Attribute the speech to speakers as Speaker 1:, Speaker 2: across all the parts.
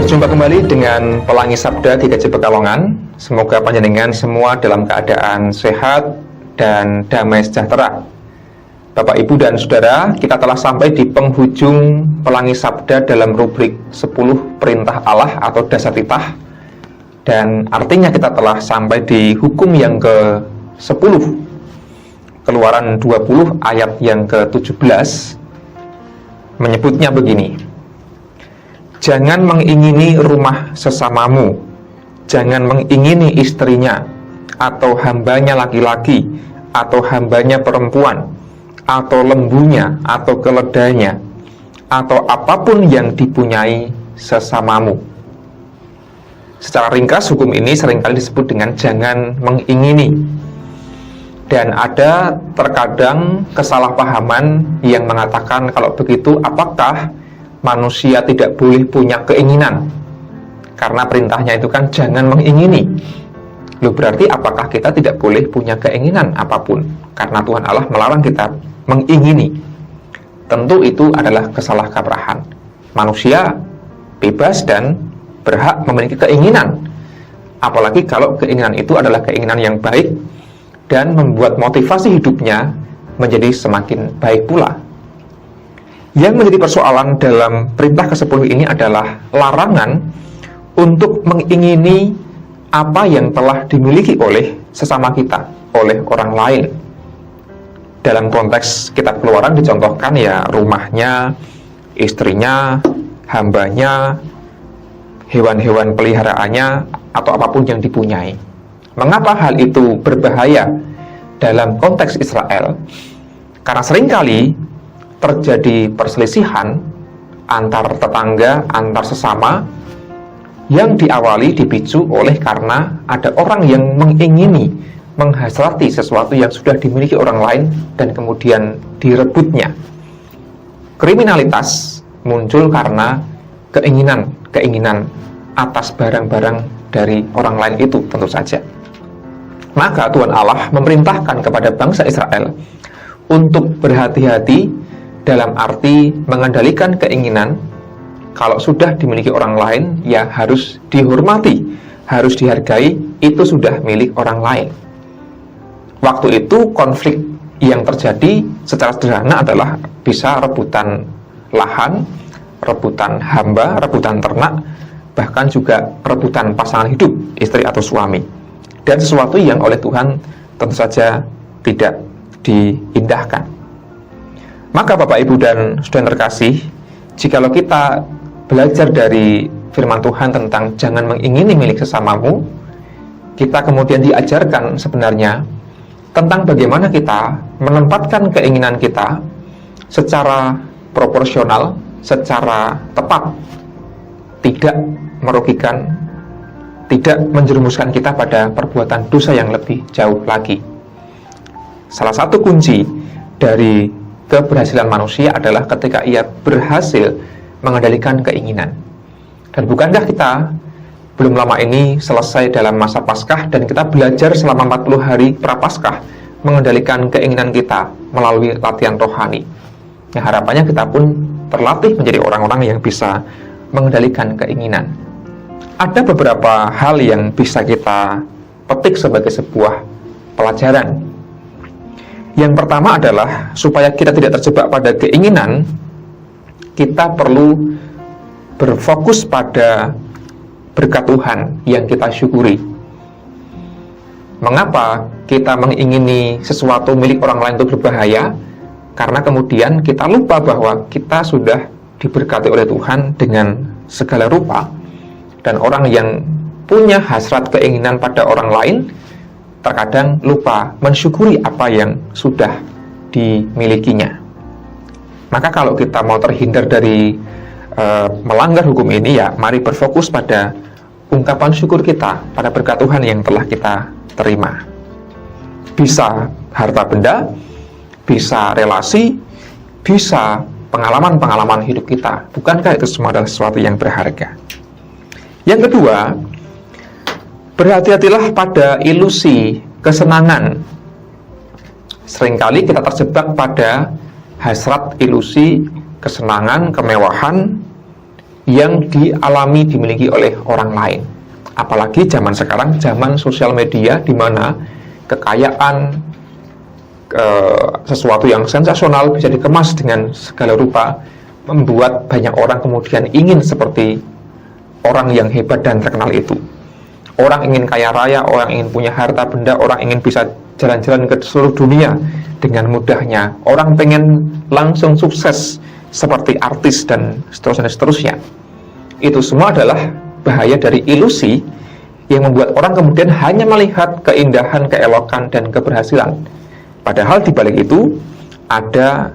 Speaker 1: Berjumpa kembali dengan Pelangi Sabda GKJ Pekalongan. Semoga panjenengan semua dalam keadaan sehat dan damai sejahtera. Bapak, Ibu, dan Saudara, kita telah sampai di penghujung Pelangi Sabda dalam rubrik 10 Perintah Allah atau Dasar Titah. Dan artinya kita telah sampai di hukum yang ke-10, Keluaran 20 ayat yang ke-17, menyebutnya begini: jangan mengingini rumah sesamamu, jangan mengingini istrinya, atau hambanya laki-laki, atau hambanya perempuan, atau lembunya, atau keledainya, atau apapun yang dipunyai sesamamu. Secara ringkas, hukum ini seringkali disebut dengan jangan mengingini. Dan ada terkadang kesalahpahaman yang mengatakan kalau begitu apakah manusia tidak boleh punya keinginan? Karena perintahnya itu kan jangan mengingini. Loh, berarti apakah kita tidak boleh punya keinginan apapun? Karena Tuhan Allah melarang kita mengingini. Tentu itu adalah kesalahkaprahan. Manusia bebas dan berhak memiliki keinginan. Apalagi kalau keinginan itu adalah keinginan yang baik dan membuat motivasi hidupnya menjadi semakin baik pula. Yang menjadi persoalan dalam perintah ke-10 ini adalah larangan untuk mengingini apa yang telah dimiliki oleh sesama kita, oleh orang lain. Dalam konteks kitab Keluaran dicontohkan ya rumahnya, istrinya, hambanya, hewan-hewan peliharaannya, atau apapun yang dipunyai. Mengapa hal itu berbahaya dalam konteks Israel? Karena seringkali terjadi perselisihan antar tetangga, antar sesama, yang diawali dipicu oleh karena ada orang yang mengingini, menghasrati sesuatu yang sudah dimiliki orang lain dan kemudian direbutnya. Kriminalitas muncul karena keinginan atas barang-barang dari orang lain itu tentu saja. Maka Tuhan Allah memerintahkan kepada bangsa Israel untuk berhati-hati dalam arti mengendalikan keinginan. Kalau sudah dimiliki orang lain, ya harus dihormati, harus dihargai, itu sudah milik orang lain. Waktu itu konflik yang terjadi secara sederhana adalah bisa rebutan lahan, rebutan hamba, rebutan ternak, bahkan juga rebutan pasangan hidup, istri atau suami. Dan sesuatu yang oleh Tuhan tentu saja tidak diindahkan. Maka Bapak, Ibu, dan Saudara terkasih, jikalau kita belajar dari firman Tuhan tentang jangan mengingini milik sesamamu, kita kemudian diajarkan sebenarnya tentang bagaimana kita menempatkan keinginan kita secara proporsional, secara tepat, tidak merugikan, tidak menjerumuskan kita pada perbuatan dosa yang lebih jauh lagi. Salah satu kunci dari keberhasilan manusia adalah ketika ia berhasil mengendalikan keinginan. Dan bukankah kita belum lama ini selesai dalam masa Paskah dan kita belajar selama 40 hari Prapaskah mengendalikan keinginan kita melalui latihan rohani. Ya, harapannya kita pun terlatih menjadi orang-orang yang bisa mengendalikan keinginan. Ada beberapa hal yang bisa kita petik sebagai sebuah pelajaran. Yang pertama adalah supaya kita tidak terjebak pada keinginan, kita perlu berfokus pada berkat Tuhan yang kita syukuri. Mengapa kita mengingini sesuatu milik orang lain itu berbahaya? Karena kemudian kita lupa bahwa kita sudah diberkati oleh Tuhan dengan segala rupa. Dan orang yang punya hasrat keinginan pada orang lain terkadang lupa mensyukuri apa yang sudah dimilikinya. Maka kalau kita mau terhindar dari melanggar hukum ini, ya mari berfokus pada ungkapan syukur kita pada berkat Tuhan yang telah kita terima. Bisa harta benda, bisa relasi, bisa pengalaman-pengalaman hidup kita. Bukankah itu semua adalah sesuatu yang berharga? Yang kedua, berhati-hatilah pada ilusi kesenangan. Seringkali kita terjebak pada hasrat ilusi kesenangan, kemewahan yang dialami, dimiliki oleh orang lain. Apalagi zaman sekarang, zaman sosial media, di mana kekayaan, sesuatu yang sensasional bisa dikemas dengan segala rupa, membuat banyak orang kemudian ingin seperti orang yang hebat dan terkenal itu. Orang ingin kaya raya, orang ingin punya harta benda, orang ingin bisa jalan-jalan ke seluruh dunia dengan mudahnya. Orang pengen langsung sukses seperti artis dan seterusnya. Itu semua adalah bahaya dari ilusi yang membuat orang kemudian hanya melihat keindahan, keelokan, dan keberhasilan. Padahal di balik itu ada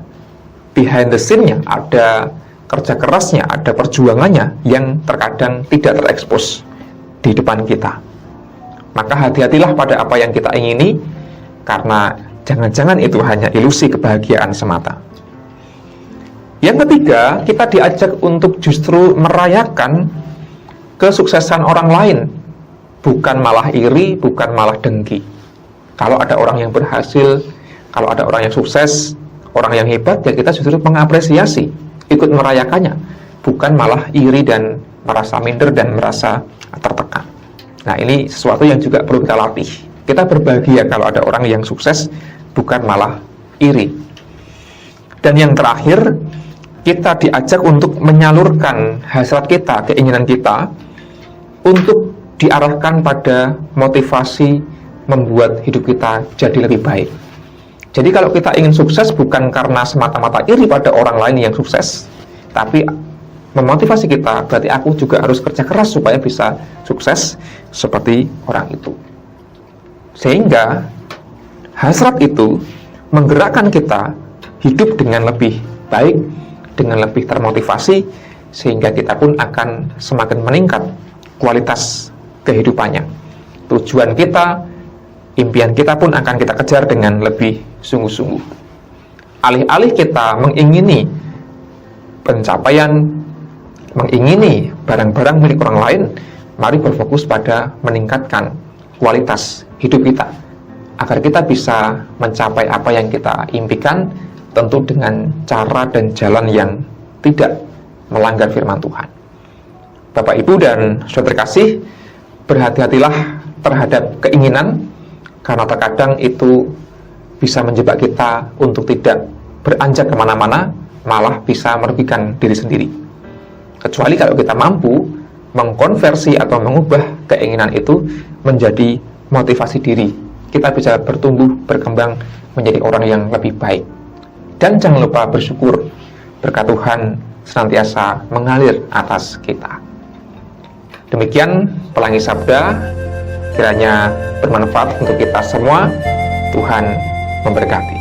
Speaker 1: behind the scene-nya, ada kerja kerasnya, ada perjuangannya yang terkadang tidak terekspos di depan kita. Maka hati-hatilah pada apa yang kita ingini, karena jangan-jangan itu hanya ilusi kebahagiaan semata. Yang ketiga, kita diajak untuk justru merayakan kesuksesan orang lain, bukan malah iri, bukan malah dengki. Kalau ada orang yang berhasil, kalau ada orang yang sukses, orang yang hebat, ya kita justru mengapresiasi, ikut merayakannya, bukan malah iri dan merasa minder dan merasa tertekan. Nah, ini sesuatu yang juga perlu kita latih. Kita berbahagia kalau ada orang yang sukses, bukan malah iri. Dan yang terakhir, kita diajak untuk menyalurkan hasrat kita, keinginan kita, untuk diarahkan pada motivasi membuat hidup kita jadi lebih baik. Jadi kalau kita ingin sukses bukan karena semata-mata iri pada orang lain yang sukses, tapi memotivasi kita, berarti aku juga harus kerja keras supaya bisa sukses seperti orang itu. Sehingga hasrat itu menggerakkan kita hidup dengan lebih baik, dengan lebih termotivasi, sehingga kita pun akan semakin meningkat kualitas kehidupannya. Tujuan kita, impian kita pun akan kita kejar dengan lebih sungguh-sungguh. Alih-alih kita mengingini pencapaian, mengingini barang-barang milik orang lain, mari berfokus pada meningkatkan kualitas hidup kita, agar kita bisa mencapai apa yang kita impikan, tentu dengan cara dan jalan yang tidak melanggar firman Tuhan. Bapak, Ibu, dan saudara kasih, berhati-hatilah terhadap keinginan, karena terkadang itu bisa menjebak kita untuk tidak beranjak kemana-mana, malah bisa merugikan diri sendiri. Kecuali kalau kita mampu mengkonversi atau mengubah keinginan itu menjadi motivasi diri, kita bisa bertumbuh, berkembang menjadi orang yang lebih baik. Dan jangan lupa bersyukur, berkat Tuhan senantiasa mengalir atas kita. Demikian Pelangi Sabda, kiranya bermanfaat untuk kita semua. Tuhan memberkati.